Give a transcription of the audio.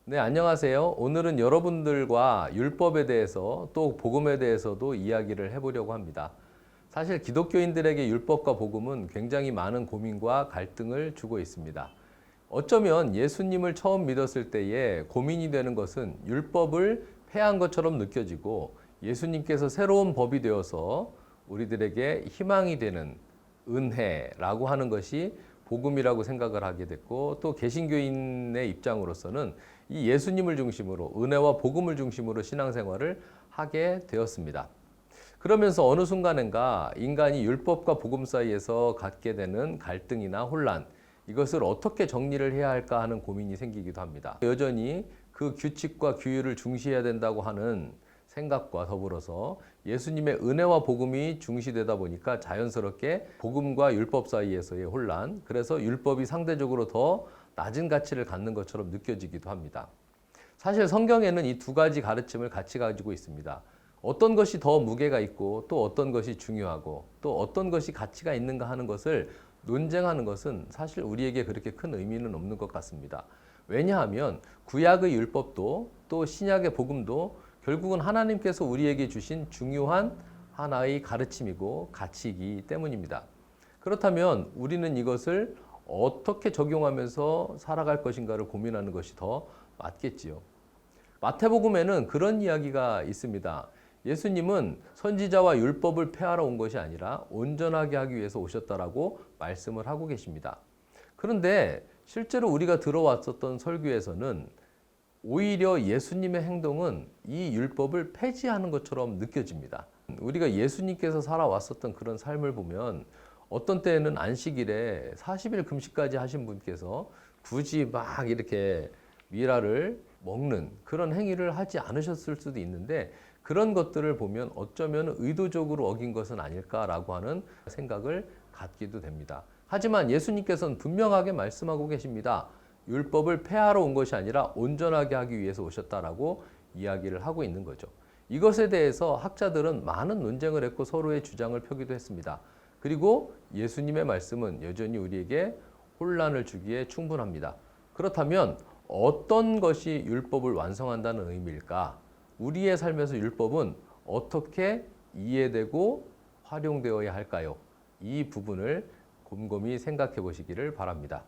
네, 안녕하세요. 오늘은 여러분들과 율법에 대해서 또 복음에 대해서도 이야기를 해보려고 합니다. 사실 기독교인들에게 율법과 복음은 굉장히 많은 고민과 갈등을 주고 있습니다. 어쩌면 예수님을 처음 믿었을 때에 고민이 되는 것은 율법을 폐한 것처럼 느껴지고 예수님께서 새로운 법이 되어서 우리들에게 희망이 되는 은혜라고 하는 것이 복음이라고 생각을 하게 됐고, 또 개신교인의 입장으로서는 이 예수님을 중심으로 은혜와 복음을 중심으로 신앙생활을 하게 되었습니다. 그러면서 어느 순간인가 인간이 율법과 복음 사이에서 갖게 되는 갈등이나 혼란, 이것을 어떻게 정리를 해야 할까 하는 고민이 생기기도 합니다. 여전히 그 규칙과 규율을 중시해야 된다고 하는 생각과 더불어서 예수님의 은혜와 복음이 중시되다 보니까 자연스럽게 복음과 율법 사이에서의 혼란, 그래서 율법이 상대적으로 더 낮은 가치를 갖는 것처럼 느껴지기도 합니다. 사실 성경에는 이 두 가지 가르침을 같이 가지고 있습니다. 어떤 것이 더 무게가 있고 또 어떤 것이 중요하고 또 어떤 것이 가치가 있는가 하는 것을 논쟁하는 것은 사실 우리에게 그렇게 큰 의미는 없는 것 같습니다. 왜냐하면 구약의 율법도 또 신약의 복음도 결국은 하나님께서 우리에게 주신 중요한 하나의 가르침이고 가치이기 때문입니다. 그렇다면 우리는 이것을 어떻게 적용하면서 살아갈 것인가를 고민하는 것이 더 맞겠지요. 마태복음에는 그런 이야기가 있습니다. 예수님은 선지자와 율법을 폐하러 온 것이 아니라 온전하게 하기 위해서 오셨다라고 말씀을 하고 계십니다. 그런데 실제로 우리가 들어왔었던 설교에서는 오히려 예수님의 행동은 이 율법을 폐지하는 것처럼 느껴집니다. 우리가 예수님께서 살아왔었던 그런 삶을 보면 어떤 때에는 안식일에 40일 금식까지 하신 분께서 굳이 막 이렇게 미라를 먹는 그런 행위를 하지 않으셨을 수도 있는데, 그런 것들을 보면 어쩌면 의도적으로 어긴 것은 아닐까라고 하는 생각을 갖기도 됩니다. 하지만 예수님께서는 분명하게 말씀하고 계십니다. 율법을 폐하러 온 것이 아니라 온전하게 하기 위해서 오셨다라고 이야기를 하고 있는 거죠. 이것에 대해서 학자들은 많은 논쟁을 했고 서로의 주장을 펴기도 했습니다. 그리고 예수님의 말씀은 여전히 우리에게 혼란을 주기에 충분합니다. 그렇다면 어떤 것이 율법을 완성한다는 의미일까? 우리의 삶에서 율법은 어떻게 이해되고 활용되어야 할까요? 이 부분을 곰곰이 생각해 보시기를 바랍니다.